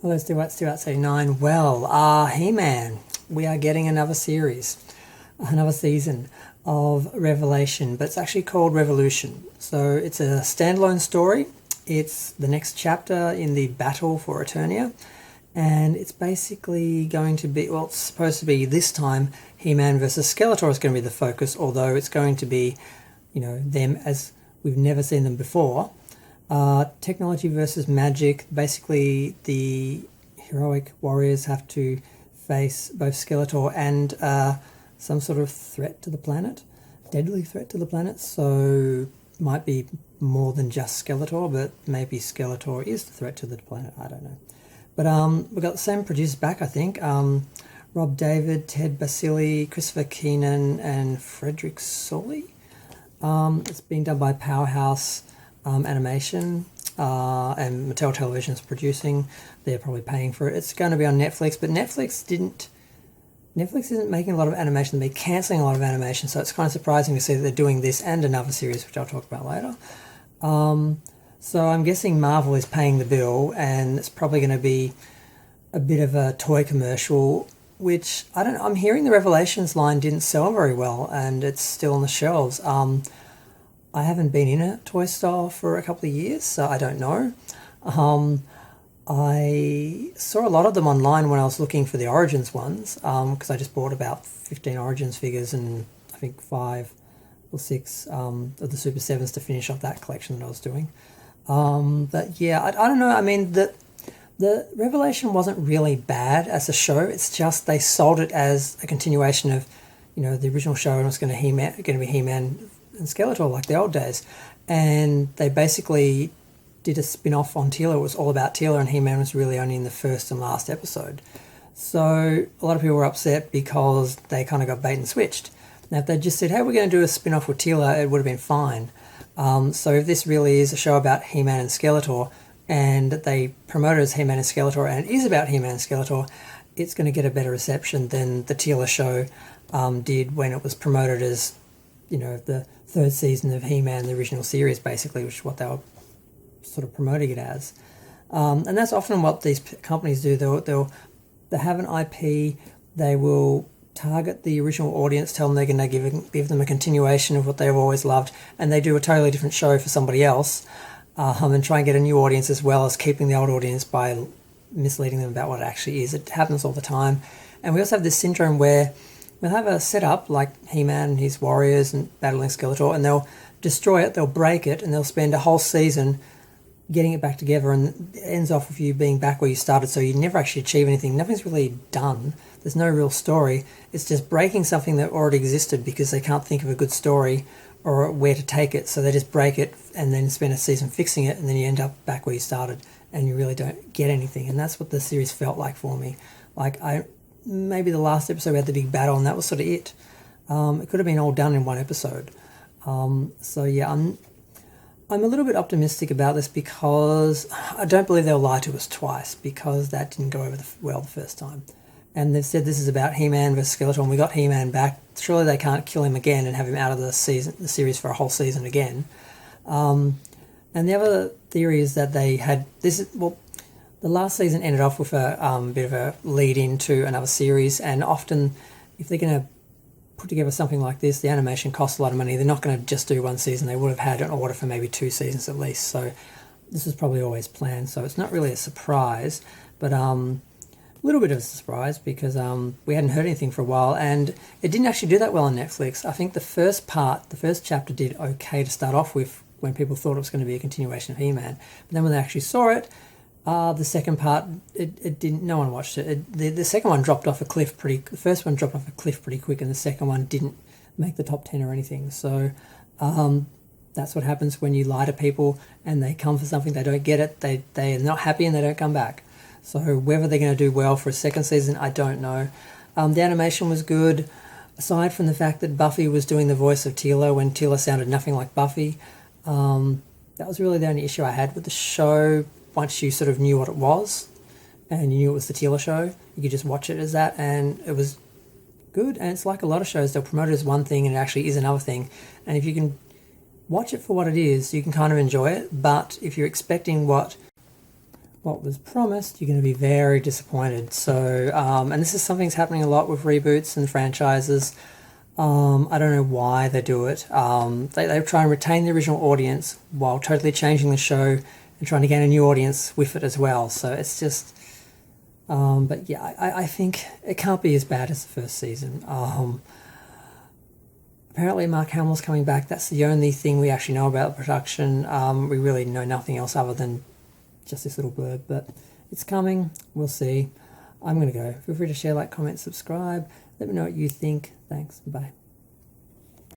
Hello, Stuart 89. Well, He-Man, we are getting another series, another season of Revelation, but it's actually called Revolution. So it's a standalone story. It's the next chapter in the battle for Eternia, and it's basically going to be, well, it's supposed to be this time He-Man versus Skeletor is going to be the focus, although it's going to be, them as we've never seen them before. Technology versus magic. Basically, the heroic warriors have to face both Skeletor and some sort of threat to the planet, deadly threat to the planet. So might be more than just Skeletor, but maybe Skeletor is the threat to the planet. I don't know. But we've got the same producers back, I think. Rob David, Ted Basile, Christopher Keenan, and Frederick Solly. It's being done by Powerhouse Animation, and Mattel Television is producing. They're probably paying for it. It's going to be on Netflix, but Netflix isn't making a lot of animation. They're cancelling a lot of animation, so it's kind of surprising to see that they're doing this and another series, which I'll talk about later. So I'm guessing Marvel is paying the bill, and it's probably going to be a bit of a toy commercial, which I don't know. I'm hearing the Revelations line didn't sell very well, and it's still on the shelves. I haven't been in a toy store for a couple of years, so I don't know. I saw a lot of them online when I was looking for the Origins ones, because I just bought about 15 Origins figures and I think 5 or 6 of the Super 7s to finish off that collection that I was doing. But yeah, I don't know. I mean, the Revelation wasn't really bad as a show. It's just they sold it as a continuation of, the original show, and it was going to be He-Man and Skeletor like the old days, and they basically did a spin-off on Teela. It was all about Teela, and He-Man was really only in the first and last episode. So a lot of people were upset because they kind of got bait and switched. Now if they just said, hey, we're going to do a spin-off with Teela, it would have been fine. So if this really is a show about He-Man and Skeletor, and they promote it as He-Man and Skeletor, and it is about He-Man and Skeletor, it's going to get a better reception than the Teela show did when it was promoted as, the third season of He-Man, the original series, basically, which is what they were sort of promoting it as. And that's often what these companies do. They have an IP, they will target the original audience, tell them they're going to give them a continuation of what they've always loved, and they do a totally different show for somebody else, and try and get a new audience as well as keeping the old audience by misleading them about what it actually is. It happens all the time. And we also have this syndrome where we'll have a setup like He-Man and his warriors and battling Skeletor, and they'll destroy it, they'll break it, and they'll spend a whole season getting it back together, and it ends off with you being back where you started, so you never actually achieve anything. Nothing's really done. There's no real story. It's just breaking something that already existed because they can't think of a good story or where to take it, so they just break it and then spend a season fixing it, and then you end up back where you started, and you really don't get anything. And that's what the series felt like for me. Maybe the last episode we had the big battle, and that was sort of it. It could have been all done in one episode. So yeah, I'm a little bit optimistic about this because I don't believe they'll lie to us twice, because that didn't go over well the first time. And they've said this is about He-Man versus Skeletor, and we got He-Man back. Surely they can't kill him again and have him out of the series for a whole season again. And the other theory is that they had the last season ended off with a bit of a lead into another series, and often if they're going to put together something like this, the animation costs a lot of money. They're not going to just do one season. They would have had an order for maybe 2 seasons at least. So this was probably always planned. So it's not really a surprise, but a little bit of a surprise because we hadn't heard anything for a while, and it didn't actually do that well on Netflix. I think the first chapter did okay to start off with when people thought it was going to be a continuation of He-Man. But then when they actually saw it, the second part, it didn't. No one watched it. The second one dropped off a cliff the first one dropped off a cliff pretty quick, and the second one didn't make the top 10 or anything. So that's what happens when you lie to people and they come for something, they don't get it, they are not happy, and they don't come back. So whether they're going to do well for a second season, I don't know. The animation was good, aside from the fact that Buffy was doing the voice of Teela when Teela sounded nothing like Buffy. That was really the only issue I had with the show. Once you sort of knew what it was and you knew it was the Teela show, you could just watch it as that, and it was good. And it's like a lot of shows, they'll promote it as one thing and it actually is another thing. And if you can watch it for what it is, you can kind of enjoy it. But if you're expecting what what was promised, you're going to be very disappointed. So, and this is something that's happening a lot with reboots and franchises. I don't know why they do it. They try and retain the original audience while totally changing the show and trying to gain a new audience with it as well. So it's just, but yeah, I think it can't be as bad as the first season. Apparently Mark Hamill's coming back. That's the only thing we actually know about the production. We really know nothing else other than just this little blurb, but it's coming. We'll see. I'm going to go. Feel free to share, like, comment, subscribe. Let me know what you think. Thanks. Bye.